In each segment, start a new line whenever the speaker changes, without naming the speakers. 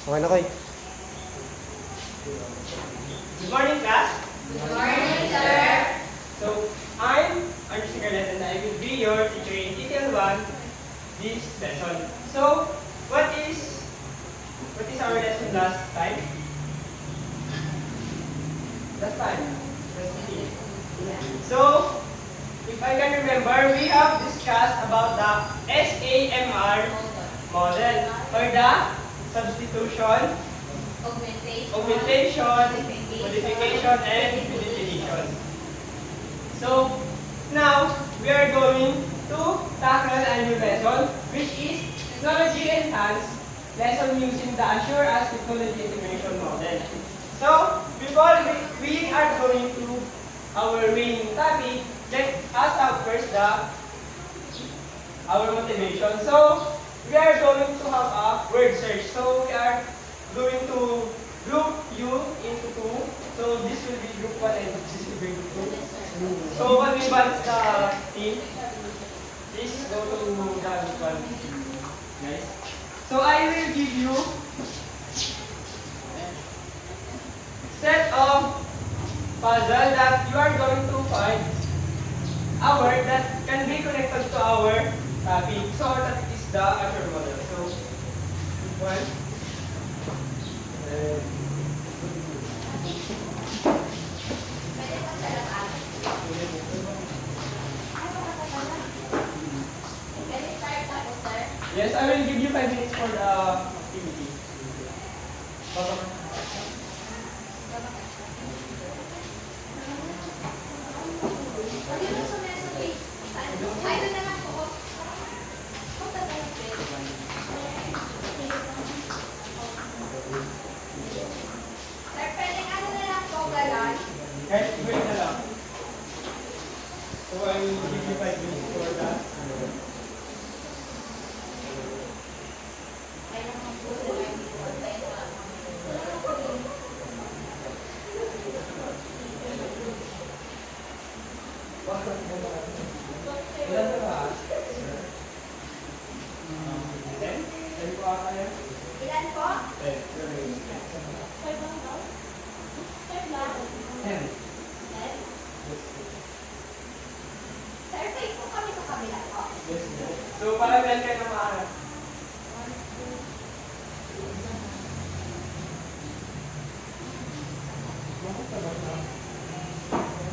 Okay na, Koy.
Good morning, class.
Good morning, sir.
So, I'm Arjun Sigaret and I will be your teacher in detail 1 this lesson. So, what is our lesson last time? Last time? So, if I can remember, we have discussed about the SAMR model or the substitution, augmentation, modification, and manipulation. So, now we are going to tackle a new lesson, which is technology enhanced lesson using the Assure as technology integration model. So, before we are going to our main topic, let us have first our motivation. So, we are going to have a word search. So, we are going to group you into two. So, this will be group 1 and this will be group 2. So, what we want the team is go to the group 1. Guys. So, I will give you set of puzzle that you are going to find a word that can be connected to our topic. So our topic is the Assure model. So one. Yes, I will give you 5 minutes for the activity. Kahit wait na lang. So I will give you 5 minutes for that. Ilan na ba? 10? 10 po ata yan?
Ilan po?
10. 10.
Sir, safe po kami sa kabila po.
Yes. So para ilan kayo na maarap?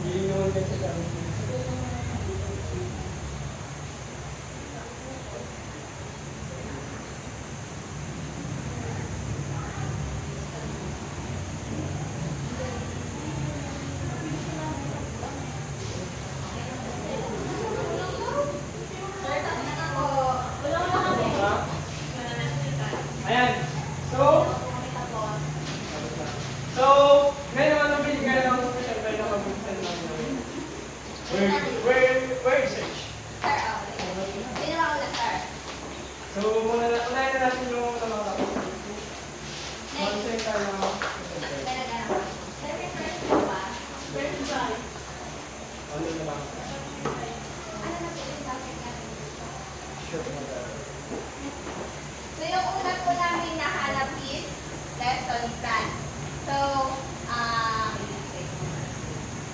Hindi naman kasi kami.
Sir, kami na po. Tulong na kami.
Ayan. So, ngayon naman ang binigyan ng siyempre na mag-buksan ng word search.
Sir, okay. Sino ako na, sir?
So, unahin na natin yung mga tapos.
Next.
Mag-send tayo ng
Talaga naman. Sir, may first po ba? First choice.
ano na lang.
Ano na po yung topic natin?
Sure na tayo.
So, yung una po namin nahanap is lesson plan. So,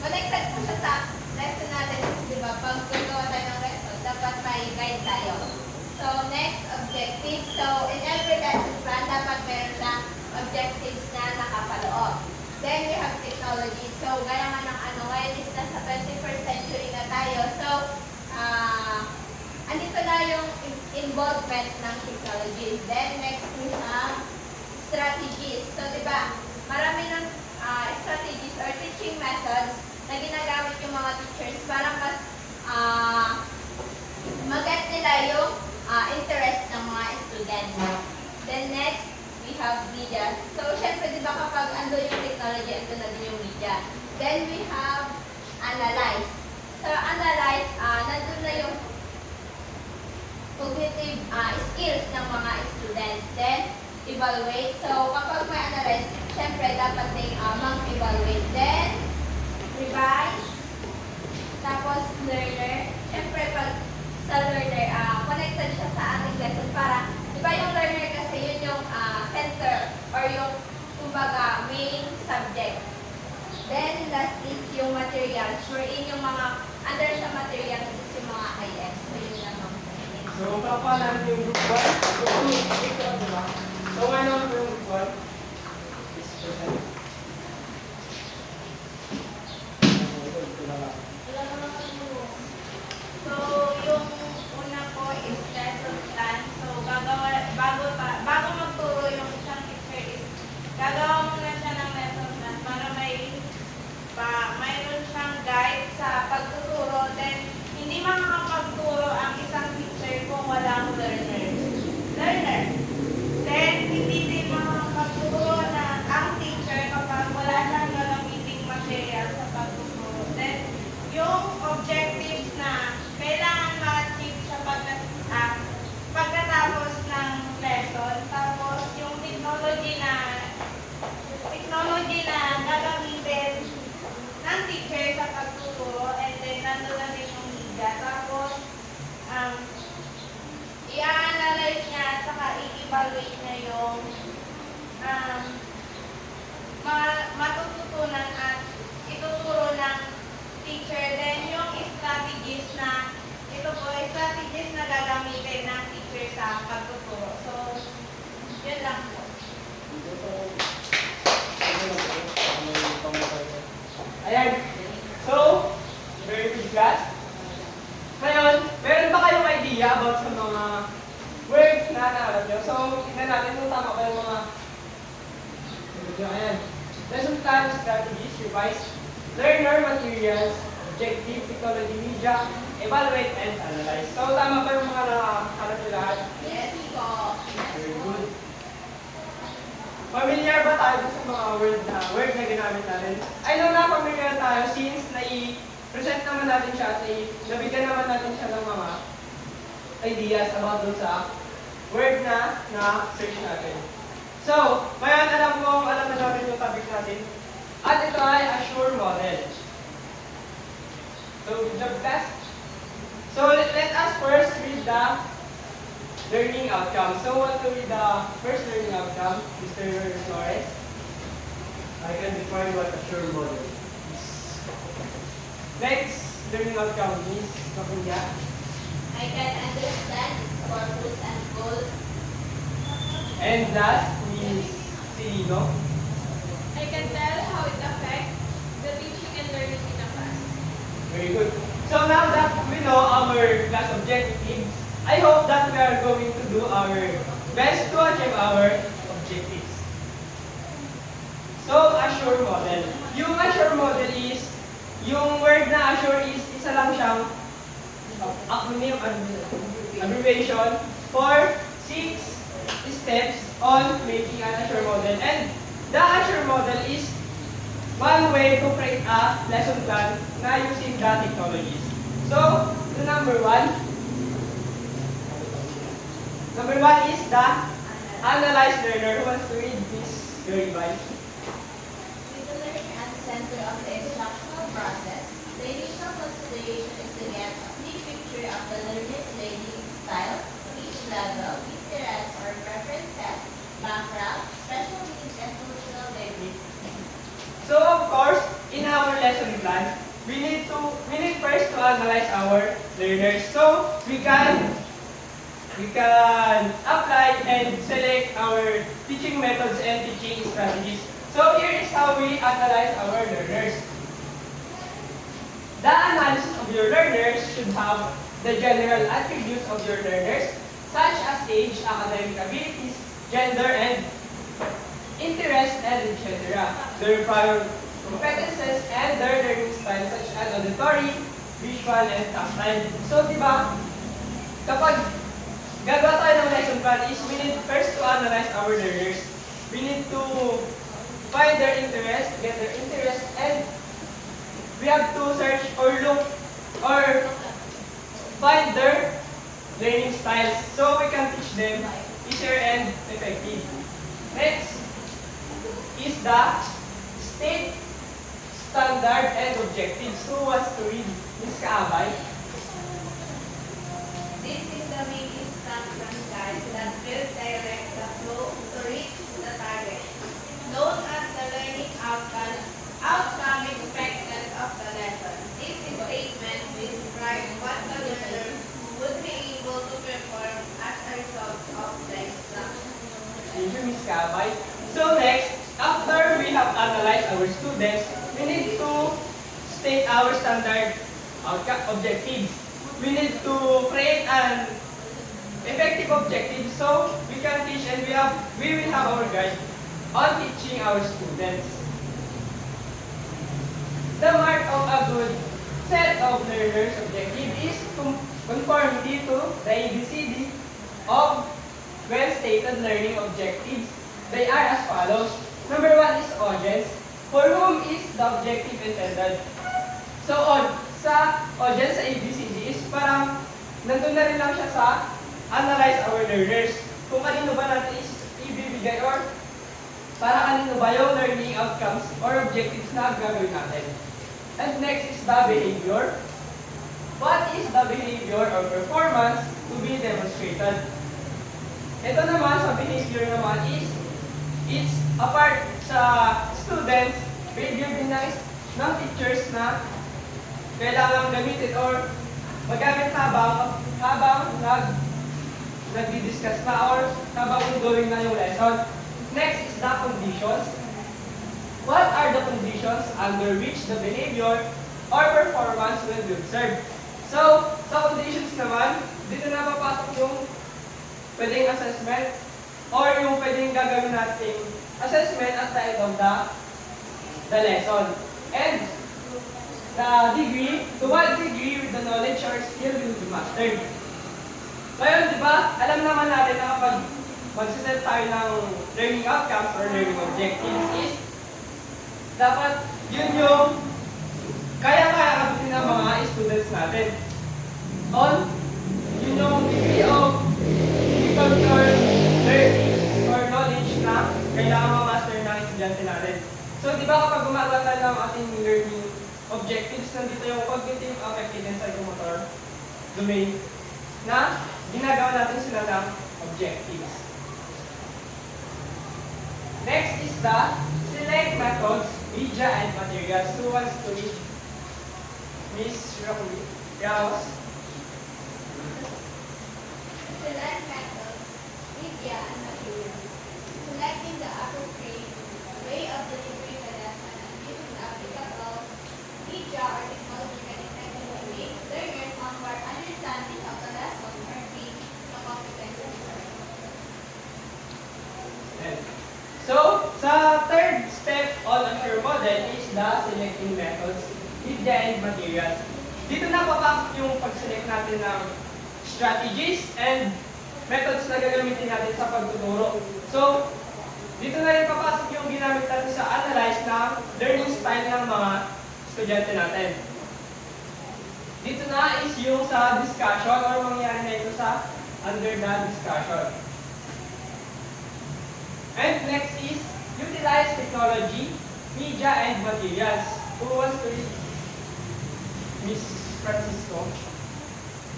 connected po siya sa lesson natin. Kasi diba, pag gagawa tayo ng lesson, dapat may guide tayo. So, next, objective. So, in every lesson plan, dapat meron na objectives na nakapaloob. Then, we have technology. So, gaya nga ng ngayon is nasa 21st century na tayo. So, andito na yung involvement ng technology. Then, next, we have strategies. So, diba, marami ng strategies or teaching methods na ginagamit yung mga teachers para mas mag-get nila yung interest ng mga students. Then next, we have media. So, syempre, di ba kapag ando yung technology, ando na din yung media. Then we have analyze. So, analyze, nandun na yung cognitive skills ng mga students. Then, evaluate. So, kapag may analyze, syempre, dapat din mag-evaluate. Then, revise. Tapos, learner. Syempre, pag sa learner, connected siya sa ating lesson para, di ba yung learner kasi yun yung center Then, last is yung materials. Wherein yung mga, under sa materials is yung mga IX. So, yun lang ang
So, papa natin yung group 1. Group 2, ito, diba? So, ngayon naman po yung group 1. Is present.
So, yung una po is lesson plan. So, bago magturo yung isang teacher is, gagawa muna siya ng lesson plan para mayroon siyang guide sa pagtuturo. Then, hindi makakapagturo ang isang teacher kung walang learner. Then, hindi din makakapagturo ang teacher kapag wala siyang gagamiting material sa pagtuturo. Then, yung objectives na kailangan ma-achieve sa pagkatapos ng lesson. Tapos, yung technology na gagamitin ng teacher sa pagtuturo, and then nandun na din yung media. Tapos, i-analyze niya at saka i-evaluate niya yung matututunan at ituturo ng teacher. Then, yung strategies na strategies na gagamitin ng teacher sa pagtuturo. So, yun lang po.
Ayan. So, very good class. Ngayon, meron ba kayong idea about sa mga words na naalam nyo? So, tignan natin kung tama ba yung mga ayan. Lesson plan, strategies, revise, learner, materials, objective, technology, media, evaluate, and analyze. So, tama ba yung mga nakakalap nyo lahat?
Yes po.
Very good. Familiar ba tayo sa mga word na ginamit natin? I know na familiar tayo since present naman natin siya at nabigyan naman natin siya ng mga ideas about dun sa word na search natin. So, ngayon alam na natin yung topic natin. At ito ay Assure model. So, good job class. So, let us first read the learning outcome. So, what will be the first learning outcome, Mr. Flores?
I can define what a sure model is.
Next learning outcome is Kapunya.
I can understand its purpose and goal.
And last is Silino.
I can tell how it affects the teaching and learning in a class.
Very good. So now that we know our class objectives, I hope that we are going to do our best to achieve our objectives. So, Assure model. Yung Assure model is, yung word na assure is, isa lang siyang acronym, abbreviation for 6 steps on making an Assure model. And the Assure model is one way to create a lesson plan na using the technologies. So, the number one is the analyze learner. Who wants to read this very well?
With the learner at the center of the instructional process, the initial consideration is to get a clear picture of the learner's learning style, reach level, interests or preferences, background, special needs, and functional diversity.
So, of course, in our lesson plan, we need first to analyze our learners. So, we can apply and select our teaching methods and teaching strategies. So, here is how we analyze our learners. The analysis of your learners should have the general attributes of your learners, such as age, academic abilities, gender, and interest, and etc. Their prior competences and their learning style, such as auditory, visual, and tactile. So, di ba, kapag gagawa tayo ng lesson plan is we need first to analyze our learners. We need to find their interest, get their interest, and we have to search or look or find their learning styles so we can teach them easier and effective. Next is the state, standard, and objectives. Who wants to read? Ms. Kaabay?
This is the main instruction guide that will direct the flow to reach the target, known as the learning outcome
Gabay. So next, after we have analyzed our students, we need to state our standard objectives. We need to create an effective objective so we can teach and we will have our guide on teaching our students. The mark of a good set of learners' objective is conformity to the ABCD of well-stated learning objectives. They are as follows. Number 1 is audience. For whom is the objective intended? So, sa audience sa ABCD is parang nandun na rin lang siya sa analyze our learners. Kung kanino ba natin ibibigay or para kanino ba yung learning outcomes or objectives na gagawin natin. And next is the behavior. What is the behavior or performance to be demonstrated? Ito naman sa behavior naman is it's a part sa students, behavior din ng teachers na kailangan gamitin or magamit habang nagdi-discuss na or habang ongoing na yung lesson. Next is the conditions. What are the conditions under which the behavior or performance will be observed? So, sa conditions naman, dito na papasok yung pwedeng assessment or yung pwedeng gagawin nating assessment at the end of the lesson. And the degree, to what degree with the knowledge or skill will be mastered. Ngayon, di ba, alam naman natin na kapag magsiset tayo ng learning outcomes or learning objectives is dapat yun yung kaya-kaya kapitin ng mga students natin. Yun yung degree of difficult learning or knowledge na kailangan ma-master ng estudyante natin. So, di ba kapag gumagawa tayo ng ating learning objectives, nandito yung cognitive, affective, and psychomotor domain na ginagawa natin sila ng objectives. Next is the select methods, media, and materials. Who wants to read? Miss Raos?
Select methods, media, and materials. Selecting the appropriate way of delivering the lesson and using the applicable media or technology can effectively make learners onward understanding of the lesson or gain the competencies.
So, sa third step on your model is the selecting methods, media, and materials. Dito na papasok yung pag-select natin ng strategies and methods na gagamitin natin sa pagtuturo. So, dito na rin papasok yung ginamit natin sa analyze ng learning style ng mga estudyante natin. Dito na is yung sa discussion or mangyayari na ito sa under the discussion. And next is utilize technology, media, and materials. Who wants to read? Miss Francisco.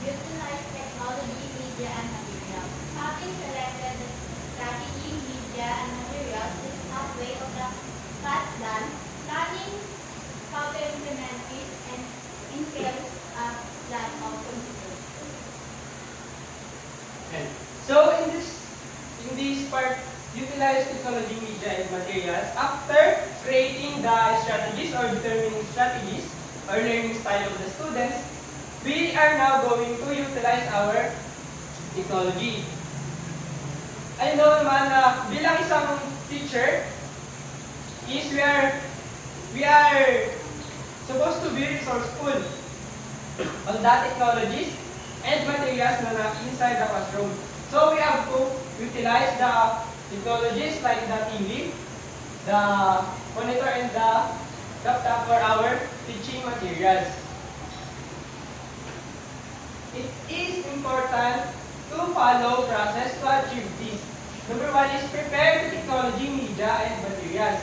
Utilize technology, media, and materials. Having selected the strategy, media, and materials, this is halfway of the task done. Planning how to implement it and entails a plan of control.
And so in this part, utilize technology, media, and materials. After creating the strategies or determining strategies or learning style of the students, we are now going to utilize our technology. I know naman na bilang isang teacher is we are supposed to be resourceful on the technologies and materials na inside the classroom. So we have to utilize the technologies like the TV, the monitor, and the laptop for our teaching materials. It is important to follow process to achieve this. Number 1 is prepare the technology, media, and materials.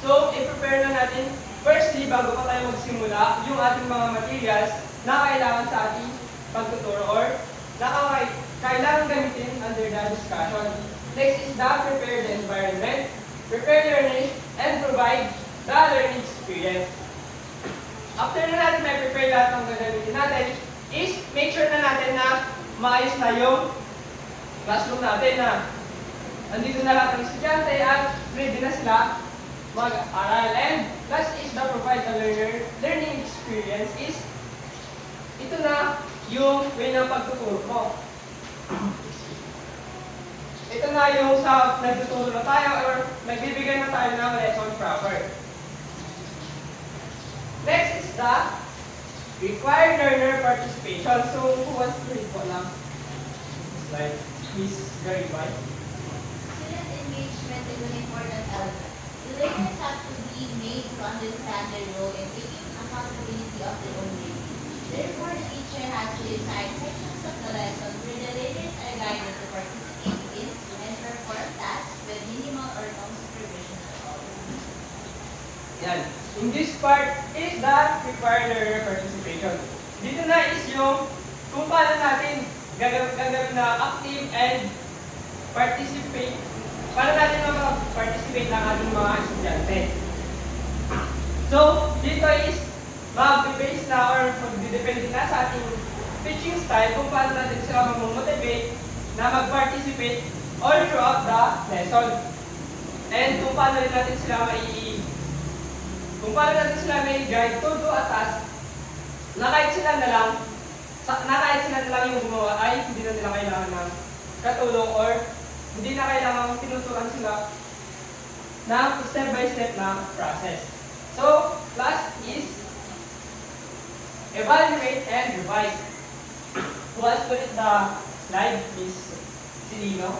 So, i-prepare na natin, firstly, bago pa tayo magsimula, yung ating mga materials na kailangan sa ating pagtuturo or na kailangan gamitin under the discussion. Next is the prepare the environment, prepare learning, and provide the learning experience. After na natin may prepare lahat ng gagamitin natin, is make sure na natin na maayos na yung classroom natin na andito na lahat ng estudyante at ready na sila mag-aral. And last is the provide the learning experience is ito na yung way ng pagtuturo mo. Ito na yung sa nagtuturo na tayo or nagbibigay na tayo ng lesson proper. Next is the required learner participation. So, who wants to read po lang? Slide. Please verify.
Student engagement is an important element. The learners have to be made to understand their role in taking accountability of their own learning. Therefore, the teacher has to decide sections of the lesson where the learners are guided to participate in and perform tasks with minimal or no supervision at all.
Yan. In this part is the required learner participation. Dito na is yung kung paano natin gagawin na active and participate. Paano natin mag-participate ng ating mga estudyante. So, dito is mag-base na or magdidepende na sa ating teaching style kung paano natin sila mag-motivate na mag-participate all throughout the lesson. And kung paano rin natin sila may guide to do a task na kahit sila na lang yung gumawa ay hindi na nila kailangan ng katulong or hindi na kailangan tinuturan sila ng step by step na process. So, last is evaluate and revise. Who has put it the slide, Miss Silino?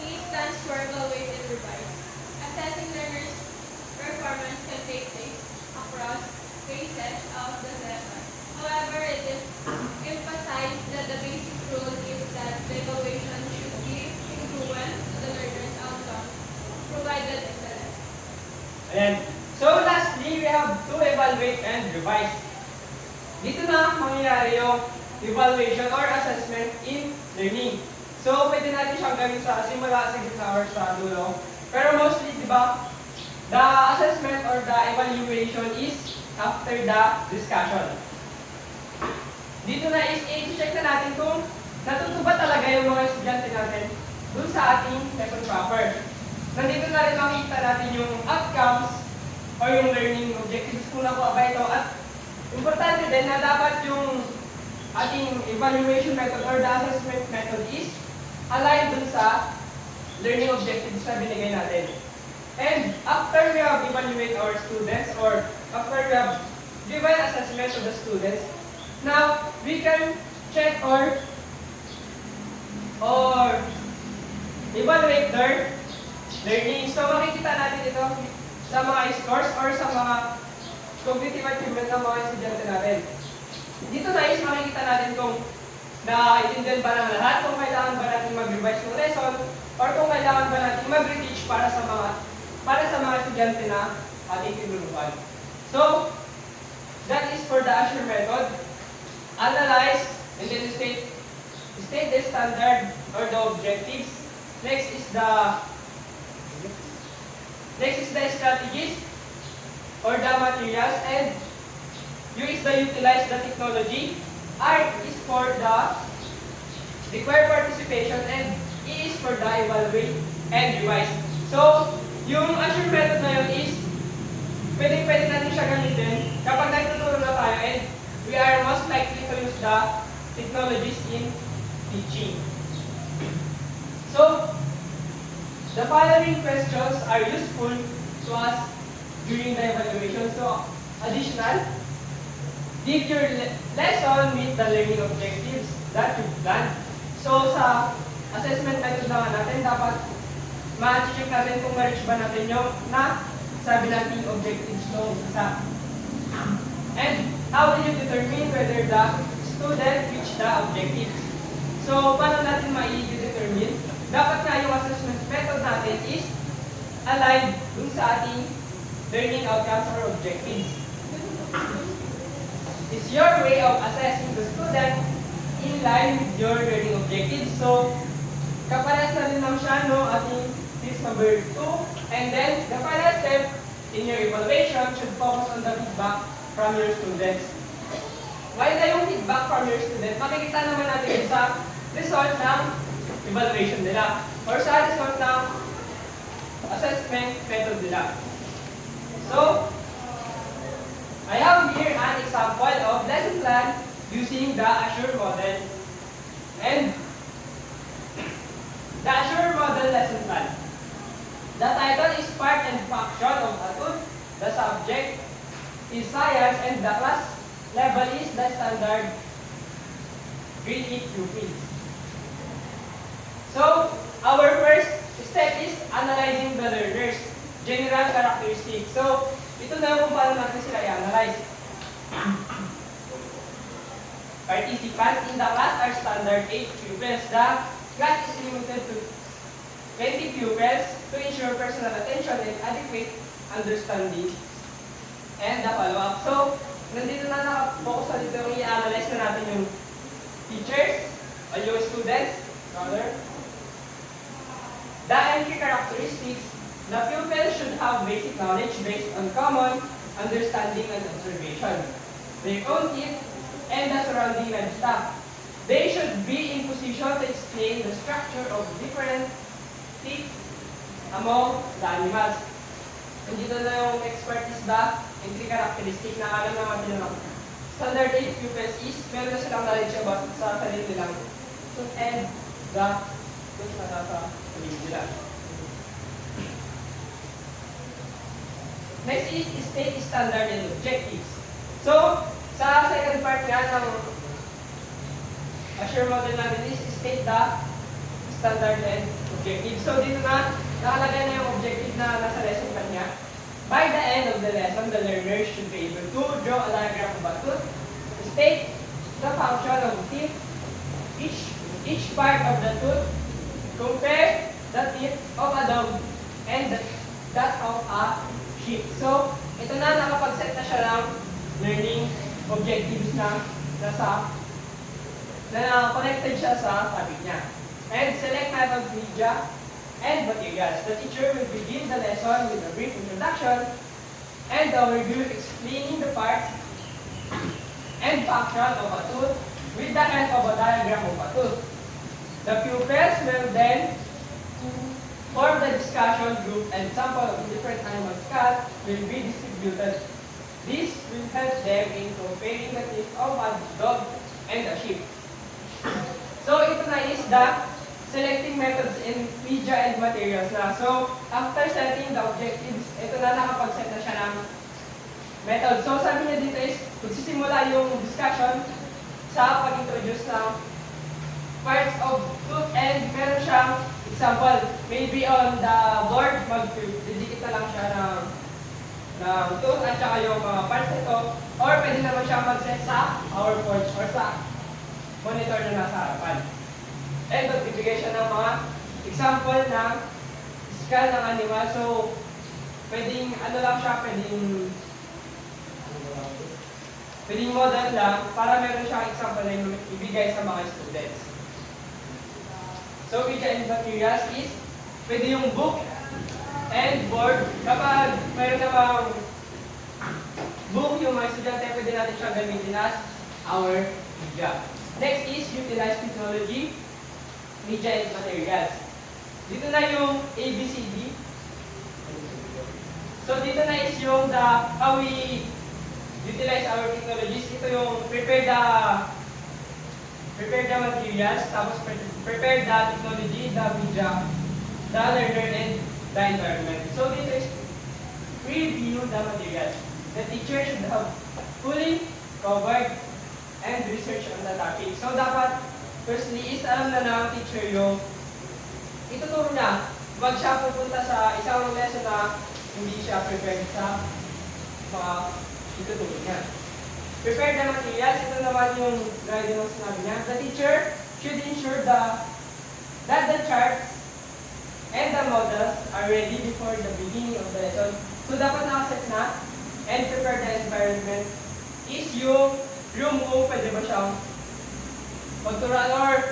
E stands for evaluate and revise. Assessing learners' performance can take place across phases of the lesson. However, it is emphasized that the basic rule is that the evaluation should be congruent to the learner's outcome provided in the lesson.
Ayan. So, lastly, we have to evaluate and revise. Dito na mangyayari yung evaluation or assessment in learning. So, pwede natin siyang gawin sa simula, sa gitna, or sa dulo. Pero mostly, di ba, the assessment or the evaluation is after the discussion. Dito na is i-check na natin kung natuto ba talaga yung mga estudyante natin dun sa ating lesson proper. Nandito na rin makikita natin yung outcomes or yung learning objectives kung nakuha ba ito. At importante din na dapat yung ating evaluation method or the assessment method is aligned dun sa learning objectives na binigay natin. And after we have evaluate our students or after we have given assessment to the students, now we can check or evaluate their learning. So makikita natin ito sa mga scores or sa mga cognitive achievement ng mga estudyante natin. Dito na is makikita natin kung na-intindihan ba ng lahat, kung kailangan ba natin mag-revise ng lesson, or kung kailangan ba natin mag-reteach para sa mga estudyante na ating tinuruan. So, that is for the Asher method. Analyze and then state the standard or the objectives. Next is the strategies or the materials, and U is the utilize the technology. R is for the required participation, and E is for the evaluate and revise. So, yung Asher method na yun is pwede natin siya gamitin kapag nagtuturo na tayo and we are most likely to use the technologies in teaching. So, the following questions are useful to us during the evaluation. So, additional, did your lesson meet the learning objectives that you planned? So, sa assessment method naman natin, dapat ma-check natin kung ma-reach ba natin yung sabi natin objectives ng isa. And how will you determine whether the student reached the objectives? So, paano natin ma-determine? Dapat nga yung assessment method natin is aligned dun sa ating learning outcomes or objectives. Is your way of assessing the student in line with your learning objectives? So, kapares na rin lang siya, no? Ating tips number 2. And then, the final step in your evaluation should focus on the feedback from your students. While na yung feedback from your student, makikita naman natin sa result ng evaluation nila or sa result ng assessment method nila. So, I have here an example of lesson plan using the Azure model and the Azure model lesson plan. The title is Part and Function of ATUD. The subject is Science and the class level is the standard grade 8 pupils. So, our first step is analyzing the learners' general characteristics. So, ito na kung paano natin sila i-analyze. Participants in the class are standard 8 pupils. The class is limited to 20 pupils to ensure personal attention and adequate understanding and the follow-up. So, nandito na nakapokus na dito yung i-analyze na natin yung teachers o yung students, rather. The entry characteristics, the pupil should have basic knowledge based on common understanding and observation, their own teeth, and the surrounding livestock. They should be in position to explain the structure of different teeth among the animals. Nandito na yung expertise the entry characteristic na alam naman nila. Standard 8 pupils is meron na silang knowledge about sa sarili nilang tooth and the tooth na sa sarili nila. Next is state standard and objectives. So, sa second part nga ng Azure model natin is state the standard and objectives. So, dito na nakalagay na yung objective na nasa lesson plan niya. By the end of the lesson, the learner should be able to draw a diagram of a tooth, state the function of teeth, each part of the tooth, compare the teeth of a dog and that of a sheep. So, ito na nakapag-set na siya ng learning objectives na connected siya sa topic niya. And select method, media, and materials. The teacher will begin the lesson with a brief introduction and overview explaining the parts and function of a tooth with the help of a diagram of a tooth. The pupils will then form the discussion group and sample of different animal skulls will be distributed. This will help them in comparing the teeth of a dog and a sheep. So ito na is the selecting methods in media and materials na. So after setting the objectives, ito na nakapag-set na siya ng method. So sabi niya dito is magsisimula yung discussion sa pag-introduce ng parts of tooth and meron siyang example. Maybe on the board, mag-dedicate na lang siya ng tooth at saka yung mga parts nito. Or pwede naman siya mag-set sa PowerPoint or sa monitor na nasa harapan. And magbibigay siya ng mga example ng skull ng animal. So, pwedeng ano lang siya, pwedeng model lang para meron siyang example na ibigay sa mga students. So, media and materials is pwede yung book and board. Kapag mayroon namang book yung mga estudyante, pwede natin siya gamitin as our media. Next is utilize technology, media and materials. Dito na yung ABCD. So dito na is yung how we utilize our technologies. Ito yung prepare the materials, tapos prepare the technology, the media, the learner, and the environment. So dito is review the materials. The teacher should have fully covered and research on the topic. So dapat firstly is alam na ng teacher yung ituturo niya. Huwag siya pupunta sa isang lesson na hindi siya prepared sa mga ituturo niya. Prepare the materials. Ito naman yung guide ng sinabi niya. The teacher should ensure that the charts and the models are ready before the beginning of the lesson. So dapat nakaset na and prepare the environment is yung room mo, pwede ba siyang pagturuan or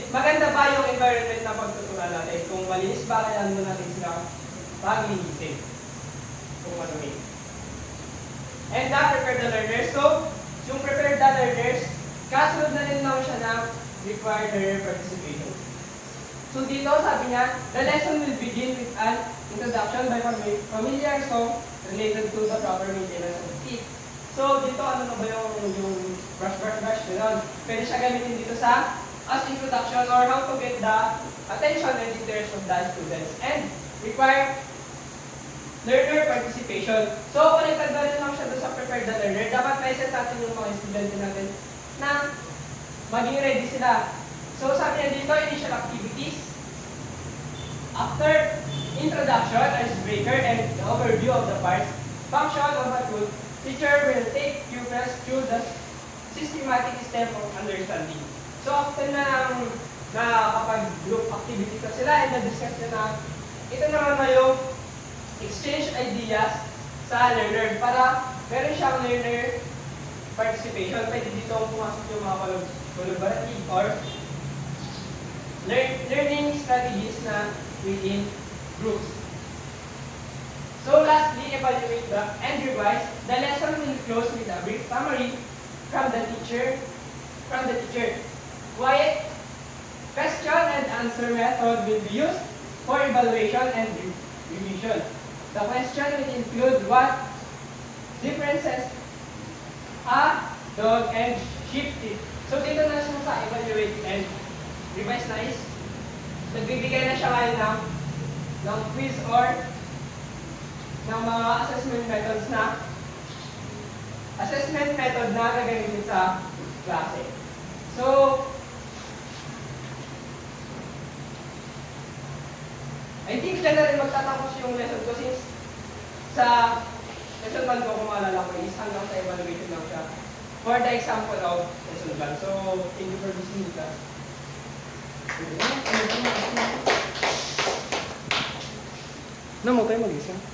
maganda ba yung environment na pagtuturuan natin? Kung malinis ba, kailangan mo natin sila paglinisin kung madumi. And prepare the learners. So, yung prepare the learners, kasunod na rin lang siya ng required learner participation. So dito sabi niya, the lesson will begin with an introduction by familiar song related to the proper maintenance of teeth. So dito ano na ba yung brush, gano'n. Pwede siya gamitin dito sa as introduction or how to get the attention and interest of the students and require learner participation. So connected na rin lang siya doon sa prepare the learner. Dapat na-set natin yung mga estudyante natin na maging ready sila. So sabi niya dito, initial activities. After introduction, icebreaker, and the overview of the parts, function of a tool, teacher will take pupils through the systematic step of understanding. So after na nakapag-group activities na sila and na-discuss na ito naman na yung exchange ideas sa learner para meron siyang learner participation. Pwede dito pumasok yung mga collaborative or learning strategies na within groups. So lastly, evaluate and revise. The lesson will close with a brief summary from the teacher. Quiet question and answer method will be used for evaluation and revision. The question will include what differences a dog and sheep teeth. So dito na siya sa evaluate and revise na is nagbibigay na siya ngayon ng quiz or ng mga assessment method na gagamitin sa klase. So, I think dyan na rin magtatapos yung lesson ko since sa lesson 1 ko kung maalala ko is hanggang sa evaluation lang siya for the example of lesson 1. So, thank you for listening to us.
Na mo tayo mag-isa.